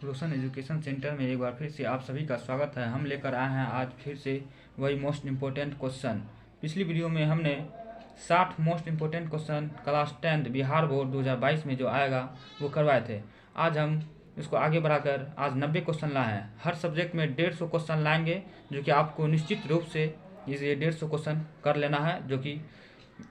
रोशन education centre में एक बार फिर से आप सभी का स्वागत है। हम लेकर आए हैं आज फिर से वही मोस्ट इम्पोर्टेंट क्वेश्चन। पिछली वीडियो में हमने 60 most important question class 10 Bihar board 2022 में जो आएगा वो करवाए थे। आज हम इसको आगे बढ़ाकर आज 90 क्वेश्चन लाए हैं। हर सब्जेक्ट में 150 क्वेश्चन लाएंगे, जो कि आपको निश्चित रूप से ये 150 क्वेश्चन कर लेना है, जो कि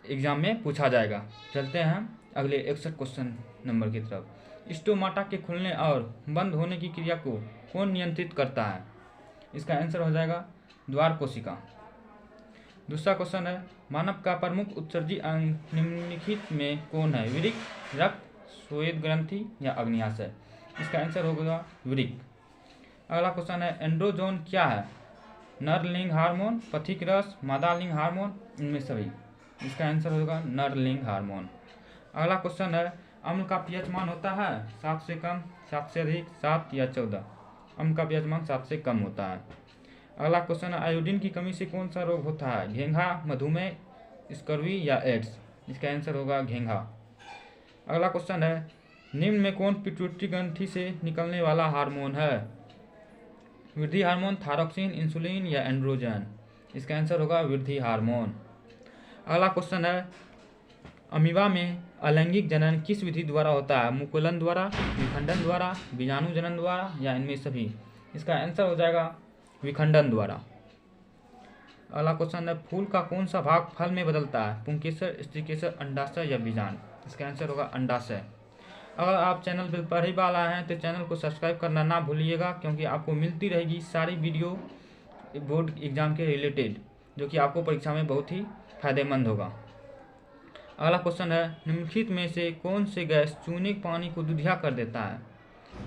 एग्जाम में पूछा जाएगा। चलते हैं अगले 61 क्वेश्चन नंबर की तरफ। स्टोमाटा के खुलने और बंद होने की क्रिया को कौन नियंत्रित करता है? इसका आंसर हो जाएगा द्वार कोशिका। दूसरा क्वेश्चन है, मानव का प्रमुख उत्सर्जी अंग निम्नलिखित में कौन है? वृक्क, रक्त, श्वेत ग्रंथि या अग्न्याशय? इसका आंसर होगा वृक्क। अगला क्वेश्चन है, एंड्रोजोन क्या है? नर लिंग हार्मोन, पथिक रस, मादा लिंग हार्मोन, इनमें सभी। इसका आंसर होगा नर लिंग हार्मोन। अगला क्वेश्चन है, अम्ल का पीएच मान होता है 7 से कम, 7 से अधिक, 7 या 14? अम्ल का पीएच मान 7 से कम होता है। अगला क्वेश्चन है, आयोडीन की कमी से कौन सा रोग होता है? घेंघा, मधुमेह, स्कर्वी या एड्स? इसका आंसर होगा घेंघा। अगला क्वेश्चन है, निम्न में कौन पिट्यूटरी ग्रंथि से निकलने वाला हार्मोन है? वृद्धि हार्मोन, थायरॉक्सिन, इंसुलिन या एंड्रोजन? इसका आंसर होगा वृद्धि हार्मोन। अगला क्वेश्चन है, अमीबा में अलैंगिक जनन किस विधि द्वारा होता है? मुकुलन द्वारा, विखंडन द्वारा, बीजाणु जनन द्वारा या इनमें सभी? इसका आंसर हो जाएगा विखंडन द्वारा। अगला क्वेश्चन है, फूल का कौन सा भाग फल में बदलता है? पुंकेसर, स्त्रीकेसर, अंडाशय या बीजांड? इसका आंसर होगा अंडाशय। अगर आप चैनल पर पहली बार आए हैं तो चैनल को सब्सक्राइब करना ना भूलिएगा, क्योंकि आपको मिलती रहेगी सारी वीडियो बोर्ड एग्जाम के रिलेटेड, जो कि आपको परीक्षा में बहुत ही फायदेमंद होगा। अगला क्वेश्चन है, निम्नलिखित में से कौन से गैस चूने पानी को दुधिया कर देता है?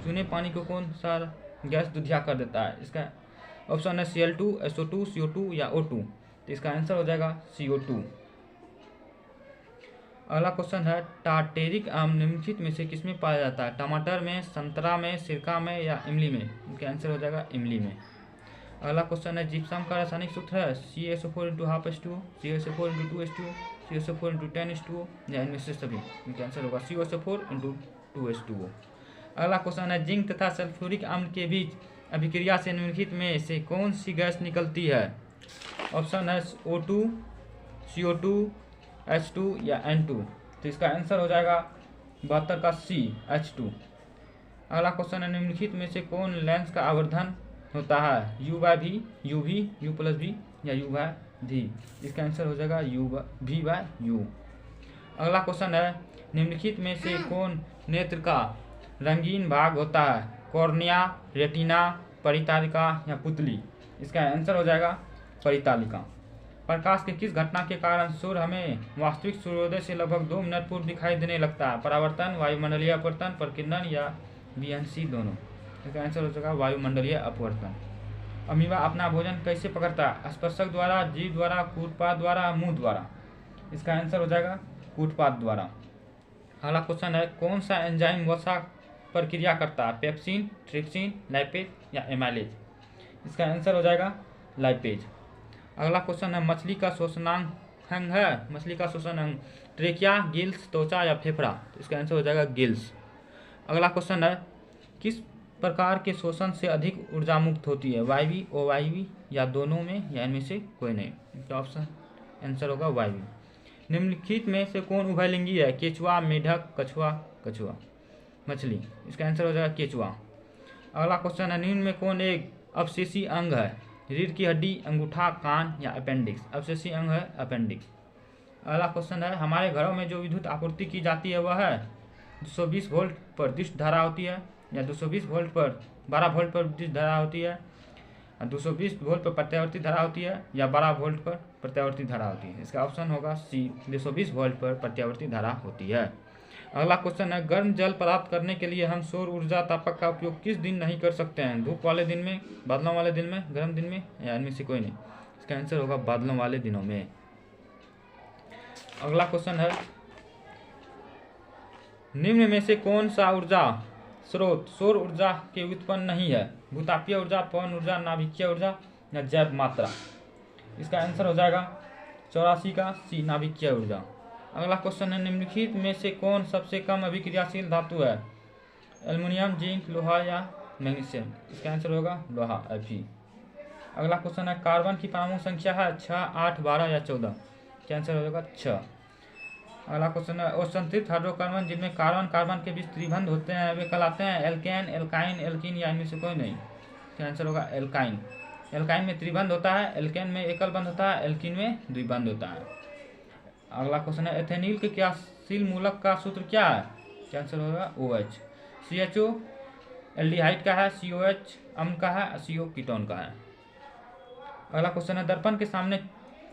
चूने पानी को कौन सा गैस दुधिया कर देता है? इसका ऑप्शन है Cl2, SO2, CO2 या O2। तो इसका आंसर हो जाएगा CO2। अगला क्वेश्चन है, टार्टेरिक अम्ल निम्नलिखित में से किसमें पाया जाता है? टमाटर में, संतरा में, सिरका में या इमली में? इसका आंसर हो जाएगा इमली में। अगला क्वेश्चन है, जिप्सम का रासायनिक सूत्र है CaSO4 × 12H2O, CaSO4 × 2H2O, CaSO4 × 10H2O या इनमें से सभी? इनका आंसर होगा CaSO4 × 2H2O। अगला क्वेश्चन है, जिंक तथा सल्फ्यूरिक अम्ल के बीच अभिक्रिया से निम्नलिखित में से कौन सी गैस निकलती है? ऑप्शन है O2, CO2, H2 या N2। तो इसका आंसर हो जाएगा 72 का C, H2। अगला क्वेश्चन है, निम्नलिखित में से कौन लेंस का आवर्धन होता है? U/V, UV, U+V या U/V? इसका आंसर हो जाएगा V/U। अगला क्वेश्चन है, निम्नलिखित में से कौन नेत्र का रंगीन भाग होता है? कॉर्निया, रेटिना, परितालिका या पुतली? इसका आंसर हो जाएगा परितालिका। प्रकाश के किस घटना के कारण सूर्य हमें वास्तविक सूर्योदय से लगभग 2 मिनट पूर्व दिखाई देने लगता है? परावर्तन, वायुमंडलीय अपवर्तन, प्रकीर्णन या बीएनसी दोनों? इसका आंसर हो जाएगा वायुमंडलीय अपवर्तन। अमीबा अपना भोजन कैसे पकड़ता है? स्पर्शक द्वारा, जीभ द्वारा, कूटपाद द्वारा, मुंह द्वारा? इसका आंसर हो जाएगा कूटपाद द्वारा। अगला क्वेश्चन है, कौन सा एंजाइम वसा पर क्रिया करता है? पेप्सिन, ट्रिप्सिन, लाइपेज या एमाइलेज? इसका आंसर हो जाएगा लाइपेज। अगला क्वेश्चन है, मछली का श्वसनांग है? मछली का श्वसन अंग ट्रेकिया, गिल्स, त्वचा या फेफड़ा? तो इसका आंसर हो जाएगा गिल्स। अगला क्वेश्चन है, किस प्रकार के शोषण से अधिक ऊर्जा मुक्त होती है? वायवी, अवायवी या दोनों में या इनमें से कोई नहीं? इसका ऑप्शन आंसर होगा वायवी। निम्नलिखित में से कौन उभयलिंगी है? केचुआ, मेढक, कछुआ, कछुआ? मछली। इसका आंसर हो जाएगा केचुआ। अगला क्वेश्चन है, निम्न में कौन एक अवशेषी अंग है? रीढ़ की हड्डी, अंगूठा, कान या अपेंडिक्स? अवशेषी अंग है अपेंडिक्स। अगला क्वेश्चन है, हमारे घरों में जो विद्युत आपूर्ति की जाती है वह है 220 वोल्ट पर विद्युत धारा होती है, या 220 वोल्ट पर 12 वोल्ट पर विद्युत धारा होती है, 220 वोल्ट पर प्रत्यावर्ती धारा होती है, या 12 वोल्ट पर प्रत्यावर्ती धारा होती है? इसका ऑप्शन होगा C, 220 वोल्ट पर प्रत्यावर्ती धारा होती है। अगला क्वेश्चन है, गर्म जल प्राप्त करने के लिए हम सौर ऊर्जा तापक का उपयोग किस दिन नहीं कर सकते हैं? धूप वाले दिन में, बादलों वाले दिन में, गर्म दिन में या इनमें से कोई नहीं? इसका आंसर होगा बादलों वाले दिनों में। अगला क्वेश्चन है, निम्न में से कौन सा ऊर्जा स्रोत सौर ऊर्जा के उत्पन्न नहीं है? भूतापीय ऊर्जा, पवन ऊर्जा, नाभिकीय ऊर्जा या जैव मात्रा? इसका आंसर हो जाएगा 84 का C, नाभिकीय ऊर्जा। अगला क्वेश्चन है, निम्नलिखित में से कौन सबसे कम अभिक्रियाशील धातु है? एल्युमिनियम, जिंक, लोहा या मैग्नीशियम, इसका आंसर होगा लोहा Fe। अगला क्वेश्चन है कार्बन की परमाणु संख्या है 6, 8, 12 या 14, क्या आंसर होगा 6। अगला क्वेश्चन है असंतृप्त हाइड्रोकार्बन जिनमें कार्बन कार्बन के बीच त्रिबंध होते हैं वे कहलाते हैं एल्केन, एल्काइन, एल्कीन या इनमें से कोई नहीं, क्या आंसर होगा एल्काइन। एल्काइन में त्रिबंध होता है, एल्केन में एकल बंध होता है, एल्कीन में द्विबंध होता है। अगला क्वेश्चन है एथेनिल के क्रियाशील मूलक का सूत्र क्या है, क्या आंसर होगा OH। CHO एल्डिहाइड का है, COH अम्ल का है, CO कीटोन का है। अगला क्वेश्चन है दर्पण के सामने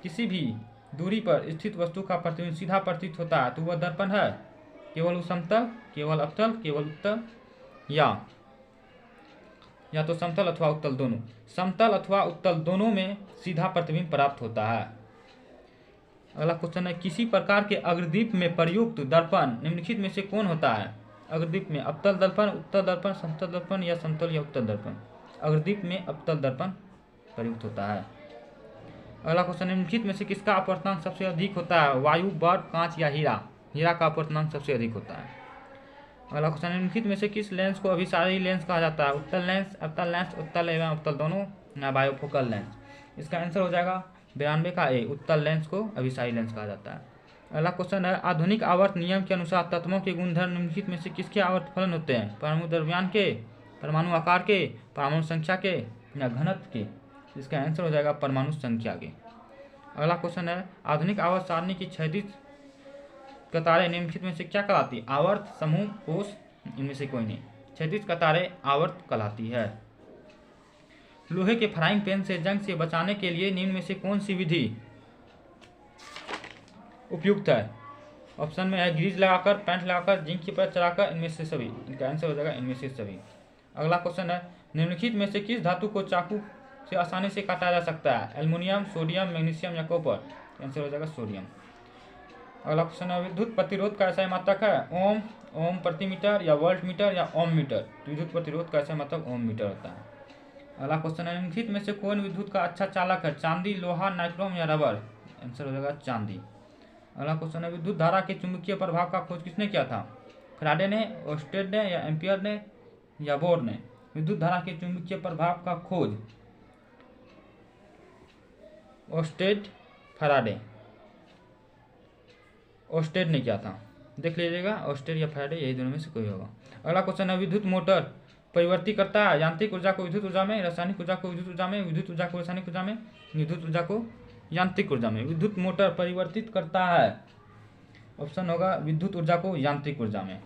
किसी भी दूरी पर स्थित वस्तु का प्रतिबिंब सीधा प्रतीत होता है तो वह दर्पण है, केवल समतल, केवल अवतल, केवल उत्तल या तो समतल अथवा उत्तल दोनों। समतल अथवा उत्तल दोनों में सीधा प्रतिबिंब प्राप्त होता है। अगला क्वेश्चन है किसी प्रकार के अग्रदीप में प्रयुक्त दर्पण निम्नलिखित में से कौन होता है। अग्रदीप में अवतल दर्पण, उत्तल दर्पण, समतल दर्पण या समतल या उत्तल दर्पण। अग्रदीप में अवतल दर्पण प्रयुक्त होता है। अगला क्वेश्चन निम्नलिखित में से किसका अपवर्तनांक सबसे अधिक होता है। वायु, बर्फ, कांच या हीरा। हीरा का अपवर्तनांक सबसे अधिक होता है। अगला क्वेश्चन निम्नलिखित में से किस लेंस को अभिसारी लेंस कहा जाता है। उत्तल लेंस, अवतल लेंस, उत्तल एवं अवतल दोनों या बायोफोकल लेंस। इसका आंसर हो जाएगा 92 का A, उत्तल लेंस को अभिसारी लेंस कहा जाता है। अगला क्वेश्चन है आधुनिक आवर्त नियम के अनुसार तत्वों के गुणधर्म निम्नलिखित में से किसके आवर्त फलन होते हैं। परमाणु द्रव्यमान के, परमाणु आकार के, परमाणु संख्या के या घनत्व के। इसका आंसर हो जाएगा परमाणु संख्या के। अगला क्वेश्चन है आधुनिक आवर्त सारणी की क्षैतिज कतारें निम्नलिखित में से क्या कहलाती है। आवर्त, समूह, कोष, इनमें से कोई नहीं। क्षैतिज कतारें आवर्त कहलाती है। लोहे के फ्राइंग पैन से जंग से बचाने के लिए निम्न में से कौन सी विधि उपयुक्त है। ऑप्शन में है ग्रीज लगाकर, पेंट लगाकर, जिंक की परत चढ़ाकर, इनमें से सभी। इनका आंसर हो जाएगा इनमें से सभी। अगला क्वेश्चन है निम्नलिखित में से किस धातु को चाकू से आसानी से काटा जा सकता है। एल्युमिनियम, सोडियम, मैग्नीशियम या कॉपर। आंसर हो जाएगा सोडियम। अगला क्वेश्चन है विद्युत प्रतिरोध का ऐसा मात्रक है। ओम, ओम प्रति मीटर या वोल्ट मीटर या ओम मीटर। विद्युत प्रतिरोध का ऐसा मात्रक ओम मीटर होता है। अगला क्वेश्चन है निम्नलिखित में से कौन विद्युत का अच्छा चालक है। चांदी, लोहा, नाइक्रोम या रबर। आंसर हो जाएगा चांदी। अगला क्वेश्चन है विद्युत धारा के चुंबकीय प्रभाव का खोज किसने किया था। फैराडे ने, ओस्टेड ने या एम्पियर ने या बोर ने। विद्युत धारा के चुंबकीय प्रभाव का खोज ओस्टेड, फैराडे। ओस्टेड ने किया था, देख लीजिएगा ओस्टेड या फैराडे, यही दोनों में से कोई होगा। अगला क्वेश्चन है विद्युत मोटर परिवर्ती करता है यांत्रिक ऊर्जा को विद्युत ऊर्जा में, रासायनिक ऊर्जा को विद्युत ऊर्जा में, विद्युत ऊर्जा को रासायनिक ऊर्जा में, विद्युत ऊर्जा को यांत्रिक ऊर्जा में। विद्युत मोटर परिवर्तित करता है, ऑप्शन होगा विद्युत ऊर्जा को यांत्रिक ऊर्जा में।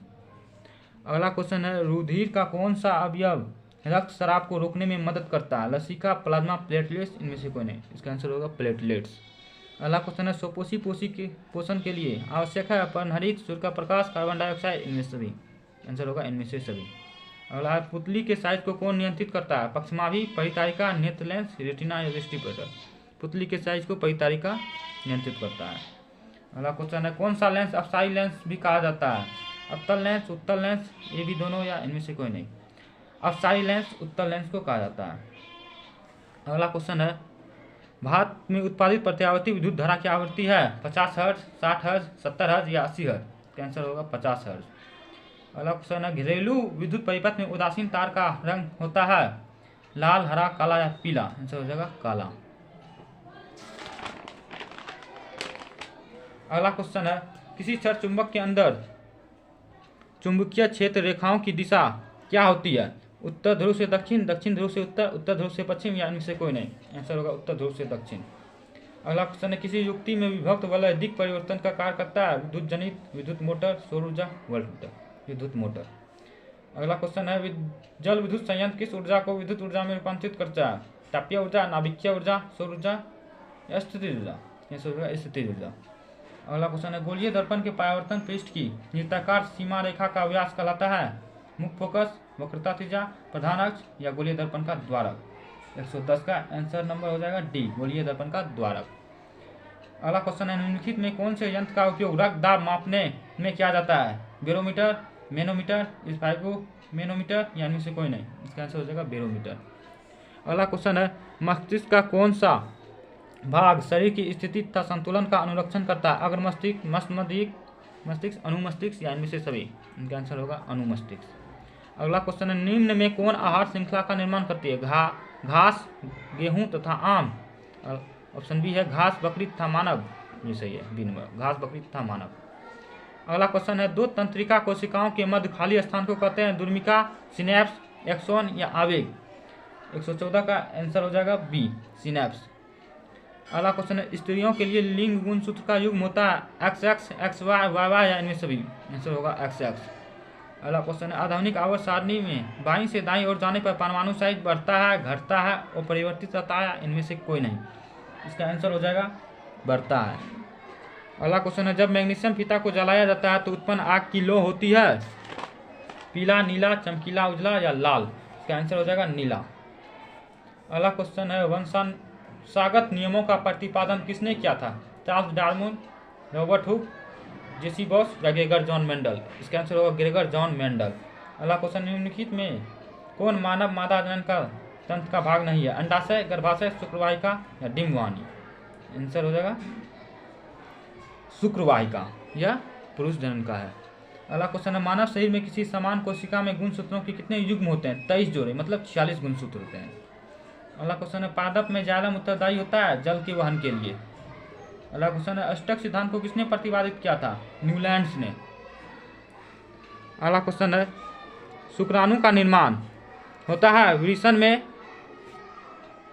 अगला क्वेश्चन है रुधिर का कौन सा अवयव रक्त स्राव को रोकने में मदद करता है। लसिका, प्लाज्मा, प्लेटलेट्स, इनमें से कोई नहीं। इसका आंसर होगा प्लेटलेट्स। अगला क्वेश्चन है स्वपोषी पोषी के पोषण के लिए आवश्यक है पर्णहरित, सूर्य का प्रकाश, कार्बन डाइऑक्साइड, इनमें से सभी। आंसर होगा इनमें से सभी। अगला है पुतली के साइज को कौन नियंत्रित करता है। पक्षमाभी, परितारिका, नेत्र लेंस, रेटिना या दृष्टिपटल। पुतली के साइज को परितारिका नियंत्रित करता है। अगला क्वेश्चन है कौन सा लेंस अवसायी लेंस भी कहा जाता है। अवतल लेंस, उत्तल लेंस, ये भी दोनों या इनमें से कोई नहीं। अवसायी लेंस उत्तल लेंस को कहा जाता है। अगला क्वेश्चन है भारत में उत्पादित प्रत्यावर्ती विद्युत धारा की आवृत्ति है 50 हर्ट्ज, 60 हर्ट्ज, 70 हर्ट्ज या 80 हर्ट्ज। आंसर होगा 50 हर्ट्ज। अगला क्वेश्चन है घरेलू विद्युत परिपथ में उदासीन तार का रंग होता है लाल, हरा, काला या पीला। आंसर हो जाएगा काला। अगला क्वेश्चन है किसी क्षण चुंबक के अंदर चुंबकीय क्षेत्र रेखाओं की दिशा क्या होती है। उत्तर ध्रुव से दक्षिण, दक्षिण ध्रुव से उत्तर, उत्तर ध्रुव से पश्चिम या इनमें से कोई नहीं। आंसर होगा उत्तर ध्रुव से दक्षिण। अगला क्वेश्चन है किसी युक्ति में विभक्त वलय दिक् परिवर्तन का कार्य करता है। विद्युत जनित, विद्युत मोटर, सौर ऊर्जा, वोल्टमीटर। विद्युत मोटर। अगला क्वेश्चन है जल विद्युत संयंत्र किस ऊर्जा को विद्युत ऊर्जा में रूपांतरित करता है। तापीय ऊर्जा, नाभिकीय ऊर्जा, सौर ऊर्जा या स्थितिज ऊर्जा। आंसर होगा स्थितिज ऊर्जा। अगला क्वेश्चन है गोलीय दर्पण के परावर्तन पृष्ठ की वृत्ताकार सीमा रेखा का व्यास कहलाता है। मुख्य फोकस, वक्रता त्रिज्या, प्रधान अक्ष या गोलीय दर्पण का द्वारक। 110 का आंसर नंबर हो जाएगा डी, गोलीय दर्पण का द्वारक। अगला क्वेश्चन है निम्नलिखित में कौन से यंत्र का उपयोग रक्त दाब मापने में किया जाता है। बैरोमीटर, मैनोमीटर, स्पाइगोमेनोमीटर या इनमें से कोई नहीं। इसका आंसर हो जाएगा बैरोमीटर। अगला क्वेश्चन है मस्तिष्क का कौन सा भाग शरीर की स्थिति तथा संतुलन का अनुरक्षण करता है। अग्र मस्तिष्क, मस्तिष्क, अनुमस्तिष्क या इनमें से सभी। इनका आंसर होगा अनुमस्तिष्क। अगला क्वेश्चन है निम्न में कौन आहार श्रृंखला का निर्माण करती है? घास, गेहूं तथा आम। ऑप्शन बी है घास, बकरी तथा मानव। ये सही है, बी नंबर, घास, बकरी तथा मानव। अगला क्वेश्चन है दो तंत्रिका कोशिकाओं के मध्य खाली स्थान को कहते हैं? दुर्मिका, सिनेप्स, एक्सोन या आवेग। 114 का आंसर हो जाएगा बी, सिनेप्स। अगला क्वेश्चन है स्त्रियों के लिए लिंग गुणसूत्र का युग्म होता है? XX, XY, YY या इनमें सभी। आंसर होगा XX। अगला क्वेश्चन है आधुनिक आवर्त सारणी में बाईं से दाईं ओर जाने पर परमाणु साइज बढ़ता है, घटता है और परिवर्तित रहता है? इनमें से कोई नहीं। इसका आंसर हो जाएगा बढ़ता है। अगला क्वेश्चन है जब मैग्नीशियम फीता को जलाया जाता है तो उत्पन्न आग की लौ होती है? पीला, नीला, चमकीला, उजला या लाल। इसका आंसर हो जाएगा नीला। अगला क्वेश्चन है वंशागत नियमों का प्रतिपादन किसने किया था? चार्ल्स डार्विन, रॉबर्ट हुक, जेसी बॉस या ग्रेगर जॉन मेंडल। इसका आंसर होगा ग्रेगर जॉन मेंडल। अगला क्वेश्चन निम्नलिखित में कौन मानव मादा जनन का तंत्र का भाग नहीं है? अंडाशय, गर्भाशय, शुक्रवाहिका या डिंबवाहिनी। आंसर हो जाएगा शुक्रवाहिका, यह पुरुष जनन का है। अगला क्वेश्चन है मानव शरीर में किसी समान कोशिका में गुणसूत्रों के कितने युग्म होते हैं? 23 जोड़े, मतलब 46 गुणसूत्र होते हैं। अगला क्वेश्चन है पादप में जाइलम उत्तरदायी होता है जल के वहन के लिए? अगला क्वेश्चन है अष्टक सिद्धांत को किसने प्रतिपादित किया था? न्यूलैंड्स ने। अगला क्वेश्चन है शुक्राणु का निर्माण होता है वृषण में,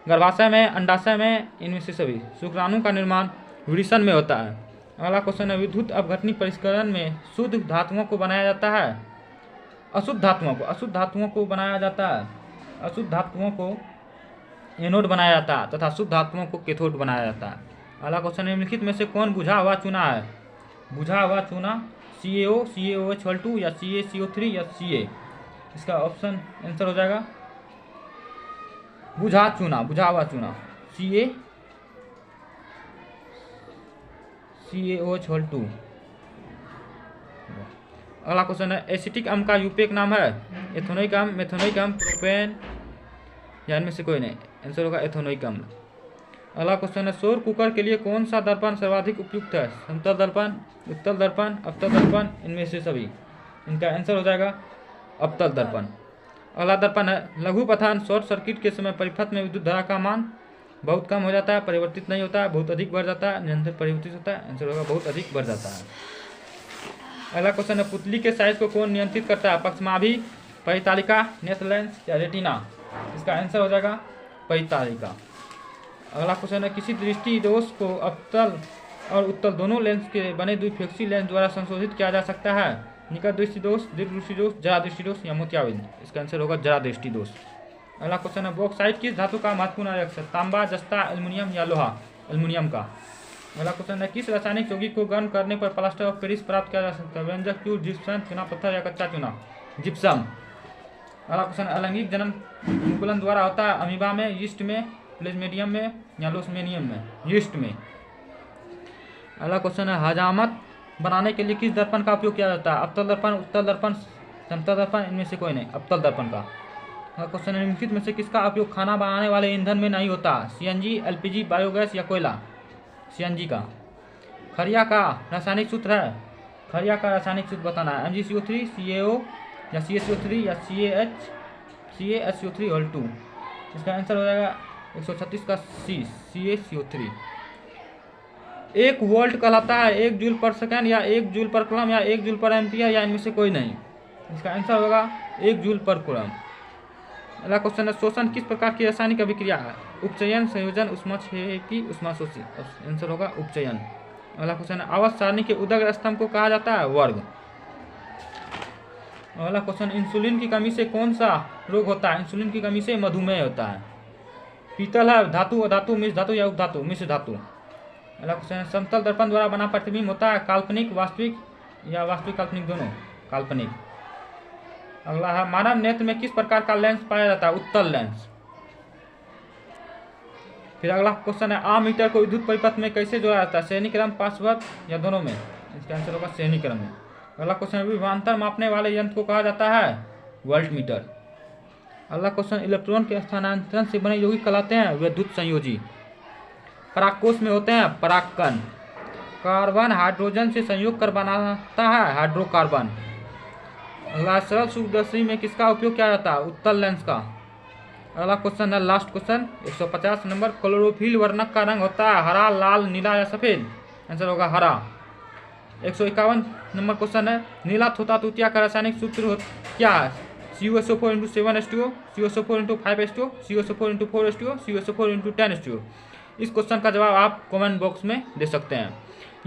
गर्भाशय में, अंडाशय में, इनमें से सभी। शुक्राणु का निर्माण वृषण में होता है। अगला क्वेश्चन है विद्युत अपघटनी परिष्करण में शुद्ध धातुओं को बनाया जाता है? अशुद्ध धातुओं को बनाया जाता है। अशुद्ध धातुओं को एनोड बनाया जाता है तथा शुद्ध धातुओं को कैथोड बनाया जाता है। अगला क्वेश्चन निम्नलिखित में से कौन बुझा हुआ चूना है? बुझा हुआ चूना CaO, CaOH12 या CaCO3 या Ca। इसका ऑप्शन आंसर हो जाएगा बुझा हुआ चूना CaOH12। अगला क्वेश्चन है एसिटिक अम्ल का यूपेक नाम है? एथेनोइक अम्ल, मेथेनोइक अम्ल, प्रोपेन या इनमें से कोई नहीं। आंसर होगा एथेनोइक अम्ल। अगला क्वेश्चन है सौर कुकर के लिए कौन सा दर्पण सर्वाधिक उपयुक्त है? समतल दर्पण, उत्तल दर्पण, अवतल दर्पण, इनमें से सभी। इनका आंसर हो जाएगा अवतल दर्पण। अगला दर्पण है लघु पथन शॉर्ट सर्किट के समय परिपथ में विद्युत धारा का मान बहुत कम हो जाता है, परिवर्तित नहीं होता है, बहुत अधिक बढ़ जाता है, निरंतर परिवर्तित होता है। आंसर होगा बहुत अधिक बढ़ जाता है। अगला क्वेश्चन है पुतली के साइज को कौन नियंत्रित करता है? पक्षमाभि, परितालिका, नेत्र लेंस या रेटिना। इसका आंसर हो जाएगा परितालिका। अगला क्वेश्चन है किसी दृष्टि दोष को अवतल और उत्तल दोनों लेंस के बने द्विफेक्षी लेंस द्वारा संशोधित किया जा सकता है? निकट दृष्टि दोष, दीर्घ दृष्टि दोष, जरा दृष्टि दोष या मोतियाबिंद। इसका आंसर होगा जरा दृष्टि दोष। अगला क्वेश्चन है बॉक्साइट किस धातु का महत्वपूर्ण आयक है? तांबा, जस्ता, एल्युमिनियम या लोहा। एल्युमिनियम का। अगला क्वेश्चन है किस रासायनिक यौगिक को गर्म करने पर प्लास्टर ऑफ पेरिस प्राप्त किया जा सकता है? व्यंजक, क्यूर, जिप्सम, चूना पत्थर या कच्चा चूना। जिप्सम। अगला क्वेश्चन अलैंगिक जन्म मुकुलन द्वारा होता है? अमीबा में, यीस्ट में, प्लेज्मेडियम में या लोसमेनियम में। यीस्ट में। अगला क्वेश्चन है हजामत बनाने के लिए किस दर्पण का उपयोग किया जाता है? अवतल दर्पण, उत्तल दर्पण, समतल दर्पण, इनमें से कोई नहीं। अवतल दर्पण का। अगला क्वेश्चन है निम्नलिखित में से किसका उपयोग खाना बनाने वाले ईंधन में नहीं होता? CNG, LPG, बायोगैस या कोयला। CNG का। खरिया का रासायनिक सूत्र है? खरिया का रासायनिक सूत्र बताना है। MgCO3, CaO या CaCO3 या CaHCO3 इसका आंसर हो जाएगा 136 का C, CaCO3। 1 वोल्ट कहलाता है 1 जूल पर सेकंड या 1 जूल पर कूलम या 1 जूल पर एम्पियर या इनमें से कोई नहीं। इसका आंसर होगा 1 जूल पर कूलम। अगला क्वेश्चन है शोषण किस प्रकार की रासायनिक अभिक्रिया है? उपचयन, संयोजन, ऊष्माक्षेपी, ऊष्माशोषी। आंसर होगा उपचयन। अगला क्वेश्चन है आवर्त सारणी के उदग्र स्तंभ को कहा जाता है? वर्ग। अगला क्वेश्चन इंसुलिन की कमी से कौन सा रोग होता है? इंसुलिन की कमी से मधुमेह होता है। पीतल है धातु, अधातु, मिश्र धातु या उपधातु? मिश्र धातु। अगला क्वेश्चन है समतल दर्पण द्वारा बना प्रतिबिंब होता है काल्पनिक, वास्तविक या वास्तविक काल्पनिक दोनों? काल्पनिक। अगला है मानव नेत्र में किस प्रकार का लेंस पाया जाता है? उत्तल लेंस। फिर अगला क्वेश्चन है आमीटर को विद्युत परिपथ में कैसे जोड़ा जाता है? श्रेणी क्रम, पार्श्ववर्त या दोनों में? इसका आंसर होगा श्रेणी क्रम में। अगला क्वेश्चन है विभवांतर मापने वाले यंत्र को कहा जाता है? वोल्टमीटर। अगला क्वेश्चन इलेक्ट्रॉन के स्थानांतरण से बने यौगिक कहलाते हैं? विद्युत संयोजी। परागकोश में होते हैं परागकण। कार्बन हाइड्रोजन से संयोग कर बनाता है हाइड्रोकार्बन। अगला सरल सूक्ष्मदर्शी में किसका उपयोग किया जाता है? उत्तल लेंस का। अगला क्वेश्चन है लास्ट क्वेश्चन 150 नंबर, क्लोरोफिल वर्णक का रंग होता है हरा, लाल, नीला या सफेद? आंसर होगा हरा। 151 नंबर क्वेश्चन है नीला थोथा तूतिया का रासायनिक सूत्र क्या है? CuSO4 × 7H2O, CuSO4 × 5H2O, CuSO4 × 4H2O, CuSO4 × 10H2O। इस क्वेश्चन का जवाब आप कमेंट बॉक्स में दे सकते हैं।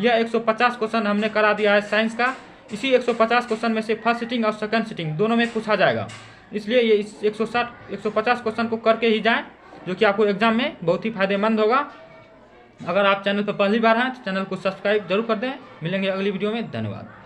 यह 150 क्वेश्चन हमने करा दिया है साइंस का। इसी 150 क्वेश्चन में से फर्स्ट सिटिंग और सेकंड सिटिंग दोनों में पूछा जाएगा, इसलिए ये इस 150 क्वेश्चन को करके ही जाएं, जो कि आपको एग्जाम में बहुत ही फायदेमंद होगा। अगर आप चैनल पर पहली बार हैं तो चैनल को सब्सक्राइब जरूर कर दें। मिलेंगे अगली वीडियो में, धन्यवाद।